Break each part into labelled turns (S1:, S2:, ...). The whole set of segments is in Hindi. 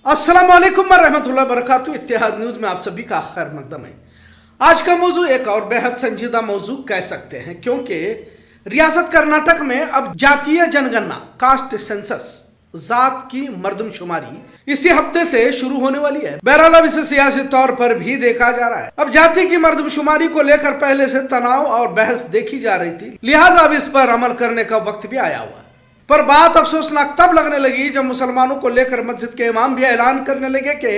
S1: अस्सलाम वालेकुम रहमतुल्लाहि व बरकातुहू। इत्तेहाद न्यूज़ में आप सभी का खैर मकदम है। आज का मौजू एक और बेहद संजीदा मौजू कह सकते हैं, क्योंकि रियासत कर्नाटक में अब जातीय जनगणना कास्ट सेंसस जात की मर्दमशुमारी इसी हफ्ते से शुरू होने वाली है। बहरहाल अब इसे सियासी तौर पर भी देखा जा रहा है। अब जाति की मर्दमशुमारी को लेकर पहले से तनाव और बहस देखी जा रही थी, लिहाजा अब इस पर अमल करने का वक्त भी आया हुआ है। पर बात अफसोसनाक तब लगने लगी जब मुसलमानों को लेकर मस्जिद के इमाम भी ऐलान करने लगे कि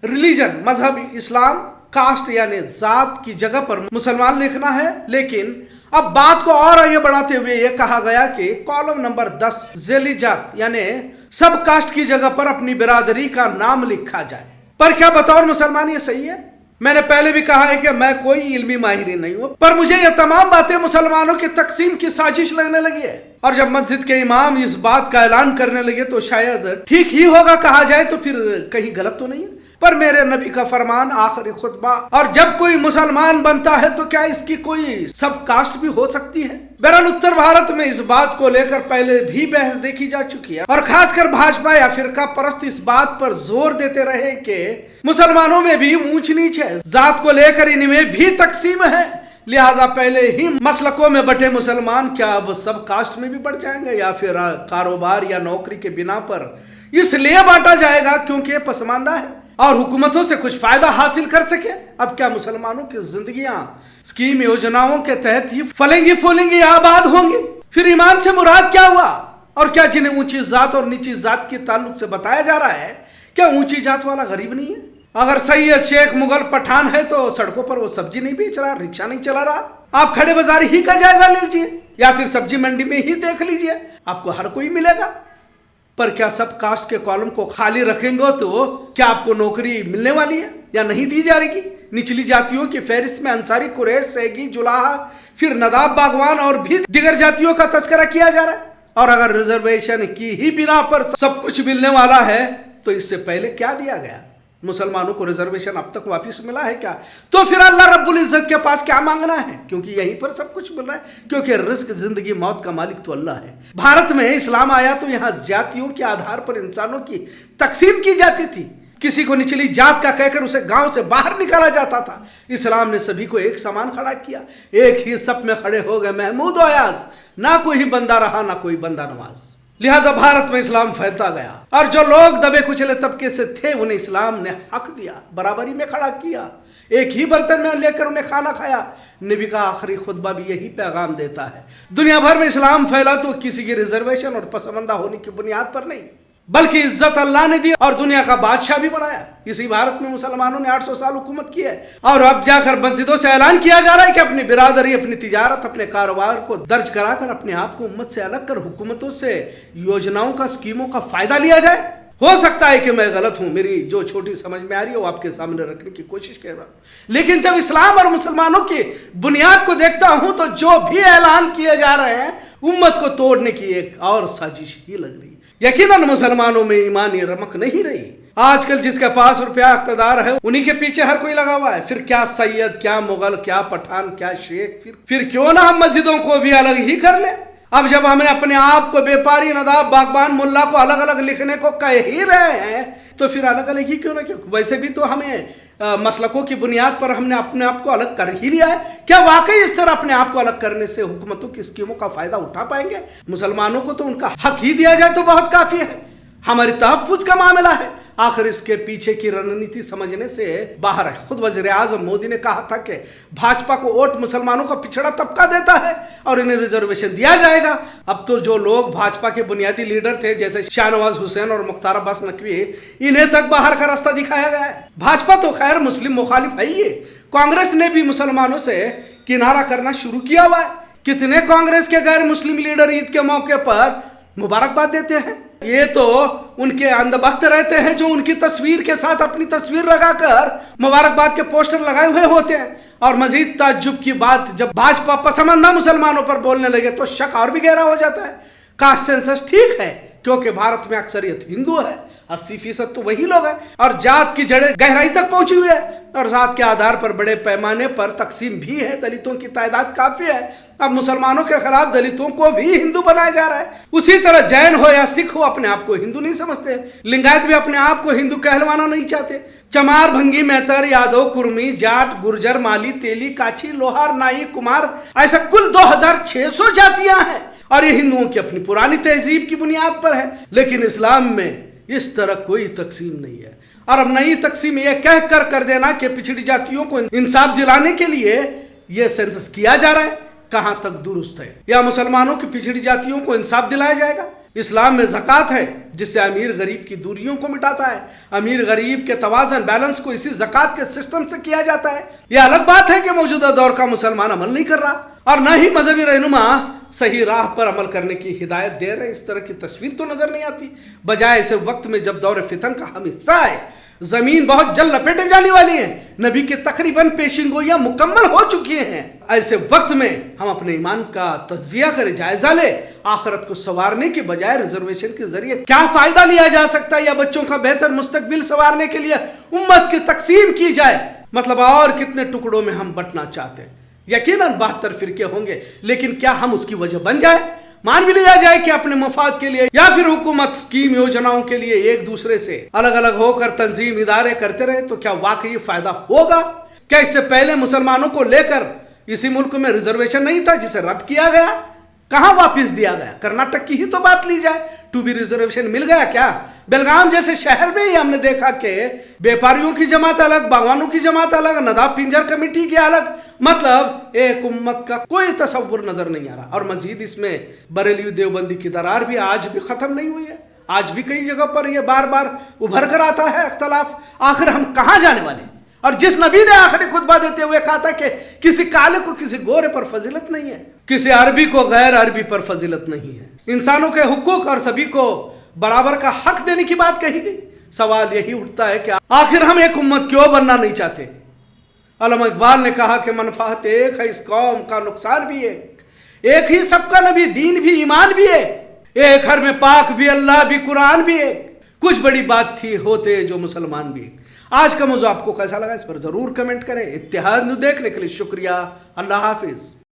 S1: रिलीजन मजहब इस्लाम कास्ट यानी जात की जगह पर मुसलमान लिखना है। लेकिन अब बात को और आगे बढ़ाते हुए यह कहा गया कि कॉलम नंबर 10 ज़ैली जात यानी सब कास्ट की जगह पर अपनी बिरादरी का नाम लिखा जाए। पर क्या बतौर मुसलमान ये सही है? मैंने पहले भी कहा है कि मैं कोई इल्मी माहिर नहीं हूं, पर मुझे यह तमाम बातें मुसलमानों की तकसीम की साजिश लगने लगी है। और जब मस्जिद के इमाम इस बात का ऐलान करने लगे तो शायद ठीक ही होगा कहा जाए, तो फिर कहीं गलत तो नहीं है। पर मेरे नबी का फरमान आखिरी खुतबा, और जब कोई मुसलमान बनता है तो क्या इसकी कोई सब कास्ट भी हो सकती है? बहरहाल उत्तर भारत में इस बात को लेकर पहले भी बहस देखी जा चुकी है, और खासकर भाजपा या फिरका परस्त इस बात पर जोर देते रहे कि मुसलमानों में भी ऊंच नीच है, जात को लेकर इनमें भी तकसीम है, लिहाजा पहले ही मसलकों में बटे मुसलमान क्या अब सब कास्ट में भी बढ़ जाएंगे, या फिर कारोबार या नौकरी के बिना पर इसलिए बांटा जाएगा क्योंकि ये पसमानदा है और हुकूमतों से कुछ फायदा हासिल कर सके। अब क्या मुसलमानों की जिंदगियां स्कीम योजनाओं के तहत ही फलेंगी फूलेंगी आबाद होंगी? फिर ईमान से मुराद क्या हुआ? और क्या जिन्हें ऊंची जात और नीची जात के ताल्लुक से बताया जा रहा है, क्या ऊंची जात वाला गरीब नहीं है? अगर सैयद शेख मुगल पठान है तो सड़कों पर वो सब्जी नहीं बेच रहा, रिक्शा नहीं चला रहा। आप खड़े बाजार ही का जायजा लीजिए या फिर सब्जी मंडी में ही देख लीजिए, आपको हर कोई मिलेगा। पर क्या सब कास्ट के कॉलम को खाली रखेंगे तो क्या आपको नौकरी मिलने वाली है या नहीं दी जा रही? निचली जातियों की फहरिस्त में अंसारी, कुरैश, सैगी, जुलाहा, फिर नदाब, बागवान और भी दिगर जातियों का तस्करा किया जा रहा है। और अगर रिजर्वेशन की ही बिना पर सब कुछ मिलने वाला है तो इससे पहले क्या दिया गया? मुसलमानों को रिजर्वेशन अब तक वापस मिला है क्या? तो फिर अल्लाह रब्बुल इज्जत के पास क्या मांगना है, क्योंकि यहीं पर सब कुछ मिल रहा है। क्योंकि रिस्क, जिंदगी, मौत का मालिक तो अल्लाह है। भारत में इस्लाम आया तो यहाँ जातियों के आधार पर इंसानों की तकसीम की जाती थी। किसी को निचली जात का कहकर उसे गांव से बाहर निकाला जाता था। इस्लाम ने सभी को एक समान खड़ा किया, एक ही सफ में खड़े हो गए महमूद अयाज, ना कोई बंदा रहा ना कोई बंदा नवाज। लिहाजा भारत में इस्लाम फैलता गया और जो लोग दबे कुचले तबके से थे उन्हें इस्लाम ने हक दिया, बराबरी में खड़ा किया, एक ही बर्तन में लेकर उन्हें खाना खाया। नबी का आखिरी खुतबा भी यही पैगाम देता है। दुनिया भर में इस्लाम फैला तो किसी की रिजर्वेशन और पसमंदा होने की बुनियाद पर नहीं, बल्कि इज्जत अल्लाह ने दी और दुनिया का बादशाह भी बनाया। इसी भारत में मुसलमानों ने 800 साल हुकूमत की है और अब जाकर मस्जिदों से ऐलान किया जा रहा है कि अपनी बिरादरी, अपनी तिजारत, अपने कारोबार को दर्ज कराकर अपने आप को उम्मत से अलग कर हुकूमतों से योजनाओं का, स्कीमों का फायदा लिया जाए। हो सकता है कि मैं गलत हूं, मेरी जो छोटी समझ में आ रही है वो आपके सामने रखने की कोशिश कर रहा हूं, लेकिन जब इस्लाम और मुसलमानों की बुनियाद को देखता हूं तो जो भी ऐलान किए जा रहे हैं उम्मत को तोड़ने की एक और साजिश ही लग रही है। यकीनन मुसलमानों में ईमानी रमक नहीं रही। आजकल जिसके पास रुपया, इख्तिदार है, उन्हीं के पीछे हर कोई लगा हुआ है। फिर क्या सैयद, क्या मुगल, क्या पठान, क्या शेख, फिर क्यों ना हम मस्जिदों को भी अलग ही कर ले। अब जब हमने अपने आप को व्यापारी, नदाब, बागबान, मुल्ला को अलग अलग लिखने को कह ही रहे हैं तो फिर अलग अलग ही क्यों ना क्यों? वैसे भी तो हमें मसलकों की बुनियाद पर हमने अपने आप को अलग कर ही लिया है। क्या वाकई इस तरह अपने आप को अलग करने से हुकूमतों की स्कीमों का फायदा उठा पाएंगे? मुसलमानों को तो उनका हक ही दिया जाए तो बहुत काफी है। हमारी तहफ्फुज का मामला है। आखिर इसके पीछे की रणनीति समझने से बाहर है। खुद वज़ीर आज़म मोदी ने कहा था कि भाजपा को वोट मुसलमानों का पिछड़ा तबका देता है और इन्हें रिजर्वेशन दिया जाएगा। अब तो जो लोग भाजपा के बुनियादी लीडर थे जैसे शाहनवाज हुसैन और मुख्तार अब्बास नकवी, इन्हें तक बाहर का रास्ता दिखाया गया है। भाजपा तो खैर मुस्लिम मुखालिफ है ही। कांग्रेस ने भी मुसलमानों से किनारा करना शुरू किया हुआ है। कितने कांग्रेस के गैर मुस्लिम लीडर ईद के मौके पर मुबारकबाद देते हैं। ये तो उनके अंधभक्त रहते हैं जो उनकी तस्वीर के साथ अपनी तस्वीर लगाकर मुबारकबाद के पोस्टर लगाए हुए होते हैं। और मजीद ताज्जुब की बात, जब भाजपा पसमानदा मुसलमानों पर बोलने लगे तो शक और भी गहरा हो जाता है। कास्ट सेंसस ठीक है क्योंकि भारत में अक्सरियत हिंदू है, 80% तो वही लोग हैं और जात की जड़ें गहराई तक पहुंची हुई है। और जात के आधार पर बड़े पैमाने पर तकसीम भी है। दलितों की तादाद काफी है। अब मुसलमानों के खिलाफ दलितों को भी हिंदू बनाया जा रहा है। उसी तरह जैन हो या सिख हो अपने आप को हिंदू नहीं समझते। लिंगायत भी अपने आप को हिंदू कहलवाना नहीं चाहते। चमार, भंगी, मेहतर, यादव, कुर्मी, जाट, गुर्जर, माली, तेली, काछी, लोहार, नाई, कुमार, ऐसा कुल 2600 जातियां हैं और ये हिंदुओं की अपनी पुरानी तहजीब की बुनियाद पर है। लेकिन इस्लाम में इस तरह कोई तकसीम नहीं है। और अब नई तकसीम यह कह कर देना कि पिछड़ी जातियों को इंसाफ दिलाने के लिए यह सेंसस किया जा रहा है, कहां तक दुरुस्त है? या मुसलमानों की पिछड़ी जातियों को इंसाफ दिलाया जाएगा? इस्लाम में ज़कात है जिससे अमीर गरीब की दूरियों को मिटाता है। अमीर गरीब के तवाज़न बैलेंस को इसी ज़कात के सिस्टम से किया जाता है। यह अलग बात है कि मौजूदा दौर का मुसलमान अमल नहीं कर रहा और न ही मजहबी रहनुमा सही राह पर अमल करने की हिदायत दे रहे। इस तरह की तस्वीर तो नजर नहीं आती। बजाय ऐसे वक्त में जब दौर फितन का हम हिस्सा है, जमीन बहुत जल्द लपेटे जाने वाली है, नबी के तकरीबन पेशिंगोइयां मुकम्मल हो चुकी हैं, ऐसे वक्त में हम अपने ईमान का तज्जिया करें, जायजा ले। आखिरत को संवारने के बजाय रिजर्वेशन के जरिए क्या फायदा लिया जा सकता है, या बच्चों का बेहतर मुस्तकबिल संवारने के लिए उम्मत की तकसीम की जाए। मतलब और कितने टुकड़ों में हम बंटना चाहते हैं। यकीनन 72 फिरके होंगे, लेकिन क्या हम उसकी वजह बन जाए? मान भी लिया जाए कि अपने मफाद के लिए या फिर हुकूमत स्कीम योजनाओं के लिए एक दूसरे से अलग अलग होकर तंजीम इदारे करते रहे, तो क्या वाकई फायदा होगा? क्या इससे पहले मुसलमानों को लेकर इसी मुल्क में रिजर्वेशन नहीं था जिसे रद्द किया गया? कहां वापिस दिया गया? कर्नाटक की ही तो बात ली जाए, 2B रिजर्वेशन मिल गया क्या? बेलगाम जैसे शहर में ही हमने देखा कि व्यापारियों की जमात अलग, बागवानों की जमात अलग, नदाब पिंजर कमेटी की अलग। मतलब एक उम्मत का कोई तस्वुर नजर नहीं आ रहा। और मजीद इसमें बरेली देवबंदी की दरार भी आज भी खत्म नहीं हुई है। आज भी कई जगह पर यह बार बार उभर कर आता है अख्तलाफ। आखिर हम कहां जाने वाले? और जिस नबी ने आखिरी खुतबा देते हुए कहा था कि किसी काले को किसी गोरे पर फजीलत नहीं है, किसी अरबी को गैर अरबी पर फजीलत नहीं है, इंसानों के हुकूक और सभी को बराबर का हक देने की बात कही गई। सवाल यही उठता है कि आखिर हम एक उम्मत क्यों बनना नहीं चाहते? अल्लामा इकबाल ने कहा कि मनफात एक है, इस कौम का नुकसान भी एक ही सबका नबी, दीन भी, ईमान भी एक घर में पाक भी, अल्लाह भी, कुरान भी एक। कुछ बड़ी बात थी होते जो मुसलमान भी। आज का मौजूद आपको कैसा लगा, इस पर जरूर कमेंट करें। इत्तेहाद न्यूज़ देखने के लिए शुक्रिया। अल्लाह हाफिज।